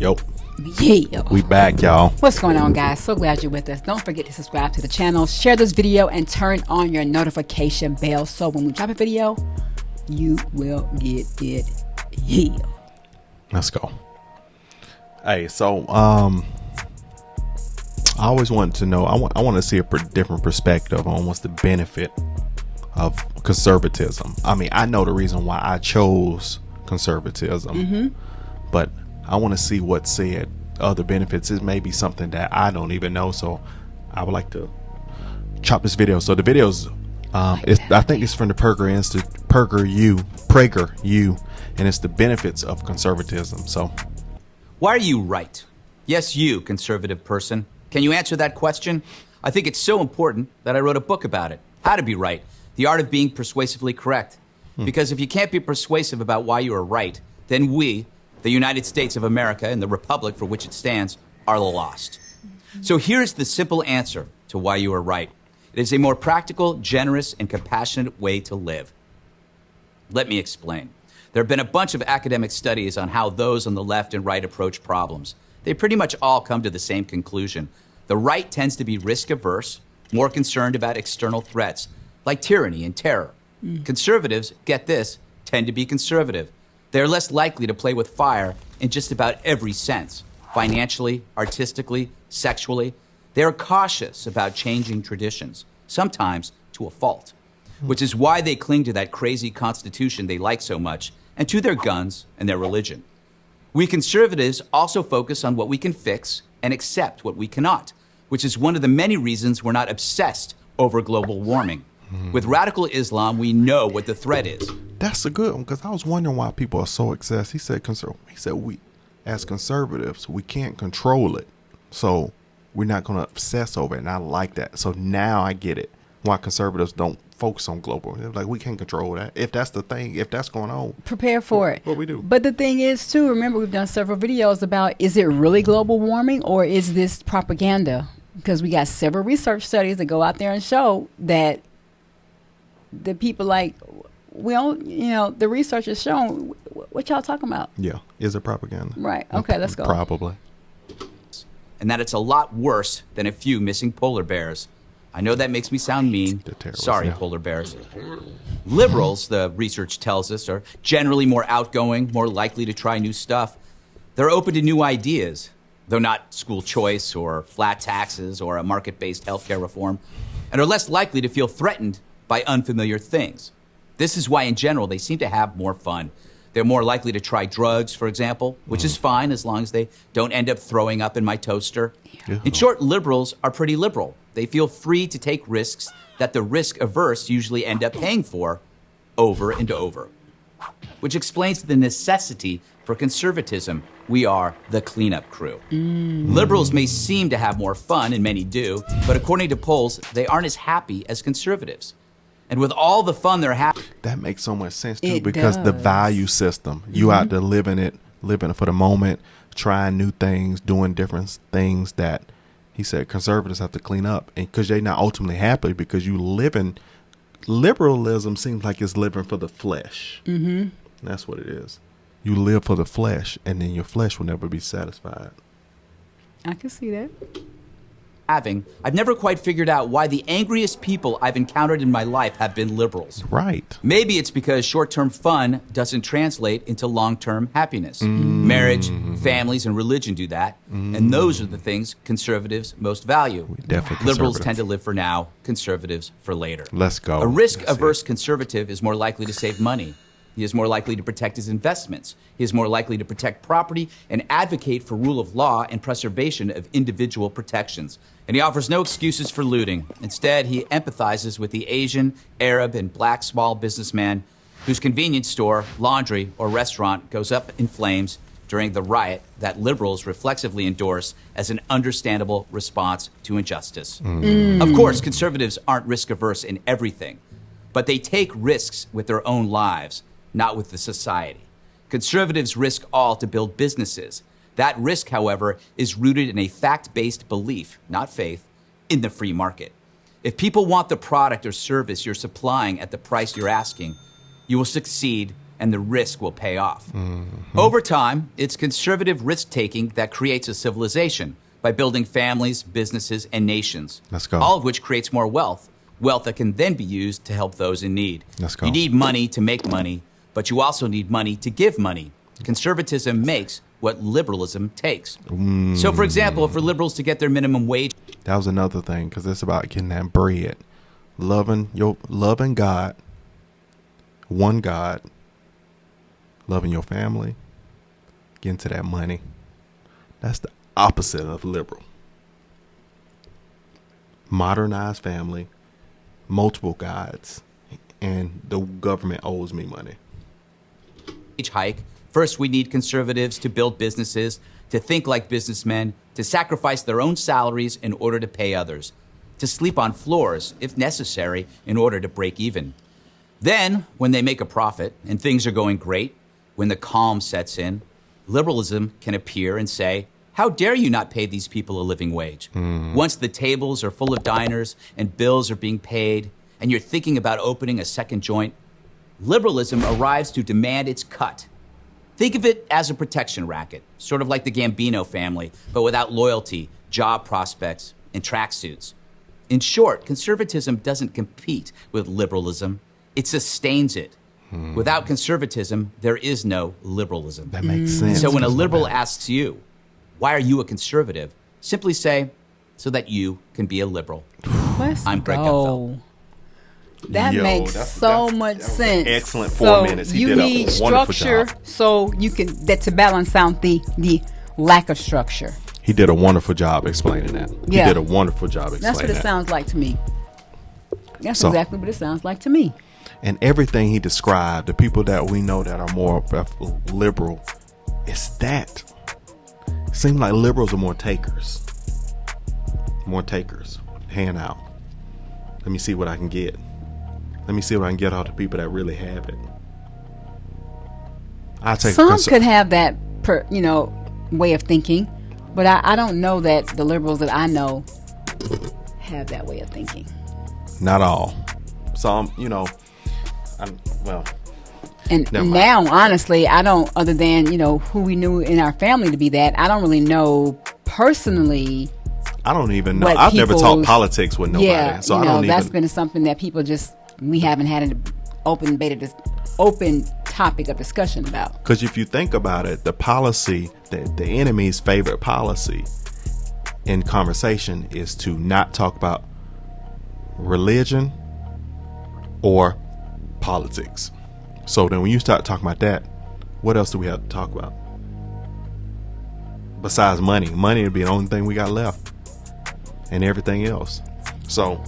Yo, Yeah. we back, y'all. What's going on, guys? So glad you're with us. Don't forget to subscribe to the channel, share this video, and turn on your notification bell so when we drop a video, you will get it here. Let's go. Hey, so I always wanted to know. I want to see a different perspective on what's the benefit of conservatism. I mean, I know the reason why I chose conservatism, but I want to see what said other benefits. It may be something that I don't even know, so I would like to chop this video. So the video's I think it's from the Prager Institute, Prager, and it's the benefits of conservatism. So why are you right? Yes, you, conservative person. Can you answer that question? I think it's so important that I wrote a book about it. How to be right. The art of being persuasively correct. Because if you can't be persuasive about why you are right, then we, the United States of America and the Republic for which it stands, are lost. So here's the simple answer to why you are right. It is a more practical, generous, and compassionate way to live. Let me explain. There have been a bunch of academic studies on how those on the left and right approach problems. They pretty much all come to the same conclusion. The right tends to be risk-averse, more concerned about external threats, like tyranny and terror. Conservatives, get this, tend to be conservative. They're less likely to play with fire in just about every sense, financially, artistically, sexually. They're cautious about changing traditions, sometimes to a fault, which is why they cling to that crazy constitution they like so much and to their guns and their religion. We conservatives also focus on what we can fix and accept what we cannot, which is one of the many reasons we're not obsessed over global warming. With radical Islam, we know what the threat is. that's a good one, because I was wondering why people are so obsessed. He said we, as conservatives, we can't control it, so we're not going to obsess over it. And I like that. So now I get it why conservatives don't focus on global. They're like, we can't control that. If that's the thing, if that's going on, Prepare for it. what we do. But the thing is, too, remember we've done several videos about, is it really global warming or is this propaganda? Because we got several research studies that go out there and show that the people like, the research is showing, what y'all talking about? Yeah, is it propaganda? Right. Okay, let's go. Probably. And that it's a lot worse than a few missing polar bears. I know that makes me sound mean. The terrorists, Sorry, yeah. polar bears. Liberals, the research tells us, are generally more outgoing, more likely to try new stuff. They're open to new ideas, though not school choice or flat taxes or a market-based healthcare reform, and are less likely to feel threatened by unfamiliar things. This is why, in general, they seem to have more fun. They're more likely to try drugs, for example, which is fine as long as they don't end up throwing up in my toaster. Yeah. In short, liberals are pretty liberal. They feel free to take risks that the risk-averse usually end up paying for over and over, which explains the necessity for conservatism. We are the cleanup crew. Liberals may seem to have more fun, and many do, but according to polls, they aren't as happy as conservatives. And with all the fun they're having, That makes so much sense too, It because the does. value system, you out there living it for the moment, trying new things, doing different things that he said conservatives have to clean up, and because they're not ultimately happy, because you living, liberalism seems like it's living for the flesh. That's what it is. You live for the flesh, and then your flesh will never be satisfied. I can see that. I've never quite figured out why the angriest people I've encountered in my life have been liberals. Right. Maybe it's because short-term fun doesn't translate into long-term happiness. Marriage, families, and religion do that, and those are the things conservatives most value. Definitely Liberals conservative. tend to live for now, conservatives for later. Let's go. A risk-averse conservative is more likely to save money. He is more likely to protect his investments. He is more likely to protect property and advocate for rule of law and preservation of individual protections. And he offers no excuses for looting. Instead, he empathizes with the Asian, Arab, and black small businessman whose convenience store, laundry, or restaurant goes up in flames during the riot that liberals reflexively endorse as an understandable response to injustice. Of course, conservatives aren't risk-averse in everything, but they take risks with their own lives, not with the society. Conservatives risk all to build businesses. That risk, however, is rooted in a fact-based belief, not faith, in the free market. If people want the product or service you're supplying at the price you're asking, you will succeed and the risk will pay off. Over time, it's conservative risk-taking that creates a civilization by building families, businesses, and nations. Let's go. All of which creates more wealth that can then be used to help those in need. Let's go. You need money to make money, but you also need money to give money. Conservatism makes what liberalism takes. So, for example, for liberals to get their minimum wage... That was another thing, because it's about getting that bread. Loving God, one God, loving your family, getting to that money. That's the opposite of liberal. Modernized family, multiple gods, and the government owes me money. Hike. First, we need conservatives to build businesses, to think like businessmen, to sacrifice their own salaries in order to pay others, to sleep on floors, if necessary, in order to break even. Then, when they make a profit and things are going great, when the calm sets in, liberalism can appear and say, how dare you not pay these people a living wage? Once the tables are full of diners and bills are being paid, and you're thinking about opening a second joint, liberalism arrives to demand its cut. Think of it as a protection racket, sort of like the Gambino family, but without loyalty, job prospects, and tracksuits. In short, conservatism doesn't compete with liberalism, it sustains it. Without conservatism, there is no liberalism. That makes sense. So when a liberal asks you, why are you a conservative? Simply say, so that you can be a liberal. Let's I'm Greg go. That makes so much sense. Excellent 4 minutes. He you did need a wonderful structure job. so you can to balance out the lack of structure. He did a wonderful job explaining that. Yeah. He did a wonderful job explaining that. That's what it sounds like to me. That's So- exactly what it sounds like to me. And everything he described, the people that we know that are more liberal, it's that. It seems like liberals are more takers. More takers. Hand out. Let me see what I can get. Let me see what I can get out of the people that really have it. I take Some could have that, way of thinking, but I don't know that the liberals that I know have that way of thinking. Not all. Some, And Never mind. now, honestly, I don't, other than, who we knew in our family to be that, I don't really know personally. I don't even know. What I've never talked people's- politics with nobody. Yeah, So I don't that's even. been something that people we haven't had an open topic of discussion about. Because if you think about it, the policy, the enemy's favorite policy in conversation is to not talk about religion or politics. So then when you start talking about that, what else do we have to talk about? Besides money. Money would be the only thing we got left. And everything else. So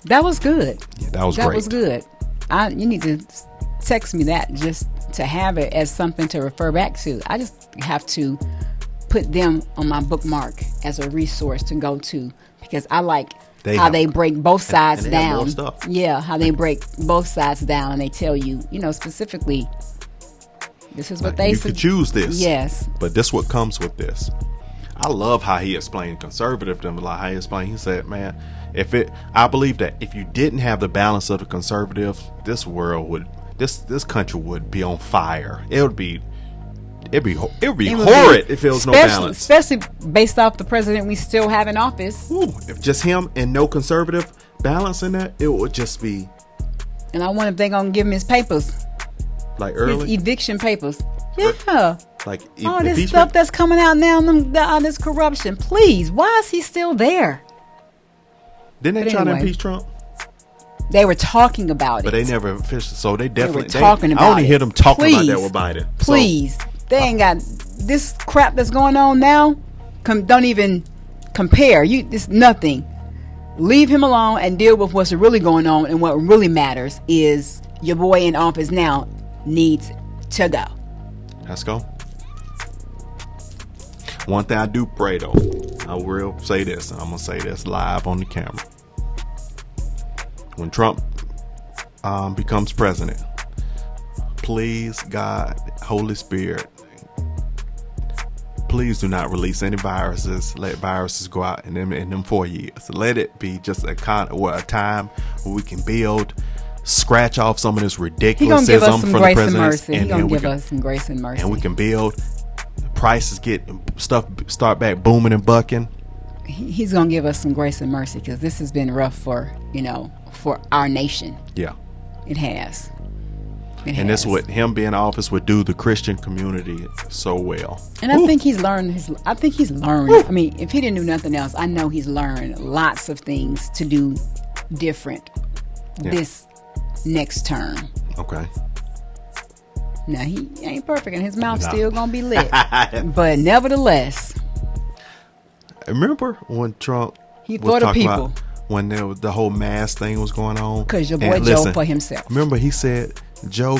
That was good. yeah, that was That great. was good. You need to text me that just to have it as something to refer back to. I just have to put them on my bookmark as a resource to go to because I like how they break both sides and they have more down. stuff. Yeah, how they break both sides down and they tell you, specifically, this is what they You could choose this. Yes. But this what comes with this. I love how he explained conservatism, like how he said, man, I believe that if you didn't have the balance of the conservatives, this country would be on fire. It'd be horrid if there was no balance. Especially based off the president we still have in office. Ooh, if just him and no conservative balance in that, it would just be And I wonder if they're going to give him his papers. like His early, eviction papers. Yeah. like All this impeachment. stuff that's coming out now, all this corruption. Please, why is he still there? Didn't they But try to anyway. impeach Trump? They were talking about But it. they never officially. So they were definitely talking about I only it. hear them talking Please. about that with Biden. So- Please. They ain't got this crap that's going on now. Don't even compare. It's nothing. Leave him alone and deal with what's really going on. And what really matters is your boy in office now needs to go. Let's go. One thing I do pray though, I will say this, and I'm gonna say this live on the camera. When Trump becomes president, please, God, Holy Spirit, please do not release any viruses. Let viruses go out in them 4 years. Let it be just a time where we can build scratch off some of this He gonna give us ridiculousism some from the grace and president, mercy. He gonna give us some grace and mercy. and we can build. Prices get stuff start back booming and bucking. He's gonna give us some grace and mercy because this has been rough for for our nation. Yeah. It has. And that's what him being in office would do the Christian community so well. And I think he's learned. I mean, if he didn't do nothing else, I know he's learned lots of things to do different this next term. Okay. Now he ain't perfect, and his mouth's still gonna be lit. But nevertheless, remember when Trump he was for the talking people. about when the whole mask thing was going on? Because your boy Joe for himself. Remember he said Joe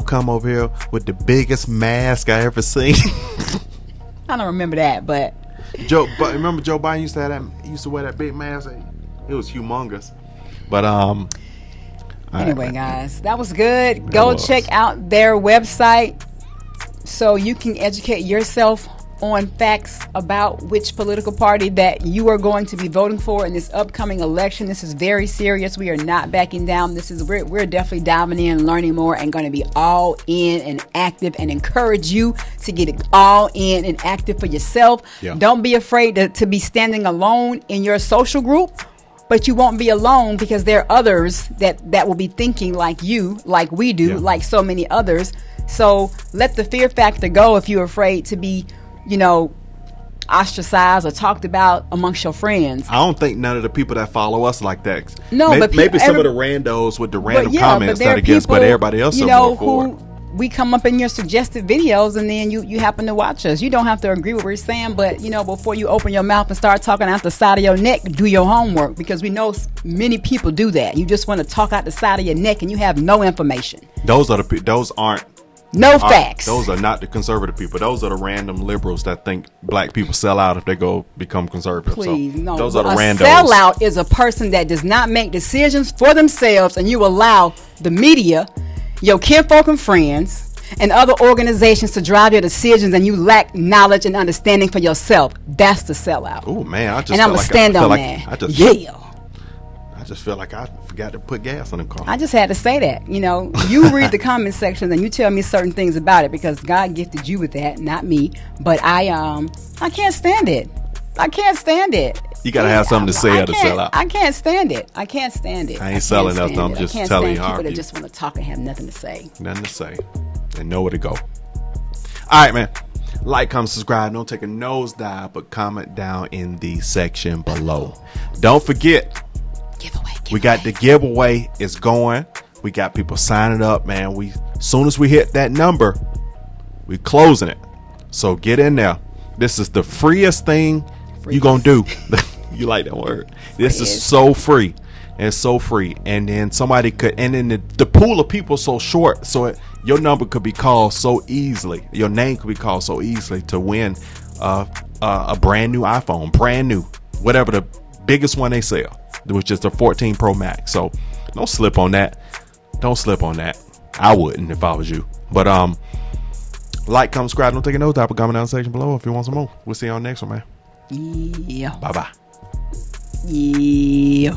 come over here with the biggest mask I ever seen. I don't remember that, but remember Joe Biden used to wear that big mask. It was humongous. But anyway, guys, that was good. Go check out their website so you can educate yourself on facts about which political party that you are going to be voting for in this upcoming election. This is very serious. We are not backing down. We're definitely diving in, learning more, and going to be all in and active, and encourage you to get it all in and active for yourself. Yeah. Don't be afraid to be standing alone in your social group. But you won't be alone because there are others that will be thinking like you, like we do, like so many others. So let the fear factor go if you're afraid to be, ostracized or talked about amongst your friends. I don't think none of the people that follow us like that. No, but maybe some of the randos with the random comments that against, but everybody else are more for it. We come up in your suggested videos and then you happen to watch us. You don't have to agree with what we're saying, but before you open your mouth and start talking out the side of your neck, do your homework, because we know many people do that. You just want to talk out the side of your neck and you have no information. Those aren't facts. Those are not the conservative people. Those are the random liberals that think black people sell out if they go become conservative. Please, no. Those are the randos. A sellout is a person that does not make decisions for themselves, and you allow the media, your kinfolk and friends, and other organizations to drive your decisions, and you lack knowledge and understanding for yourself. That's the sellout. Oh man, I'm gonna stand on that. I just feel like I forgot to put gas on the car. I just had to say that. You read the comment section and you tell me certain things about it, because God gifted you with that, not me. But I can't stand it. I can't stand it. You gotta have something to say to sell out. I can't stand it. I ain't selling nothing. I'm just telling you how people that just want to talk and have nothing to say. Nothing to say. And nowhere to go. All right, man. Like, comment, subscribe. Don't take a nosedive, but comment down in the section below. Don't forget, we got the giveaway. It's going. We got people signing up, man. Soon as we hit that number, we closing it. So get in there. This is the freest thing you gonna do. You like that word? This is so free. It's so free. And then the pool of people is so short, so your number could be called so easily. Your name could be called so easily to win a brand new iPhone, brand new, whatever the biggest one they sell, which is the 14 Pro Max. So don't slip on that. Don't slip on that. I wouldn't if I was you. But like, comment, subscribe. Don't take a note. Comment down in the section below if you want some more. We'll see you on the next one, man. Yeah. Bye bye. Yeah.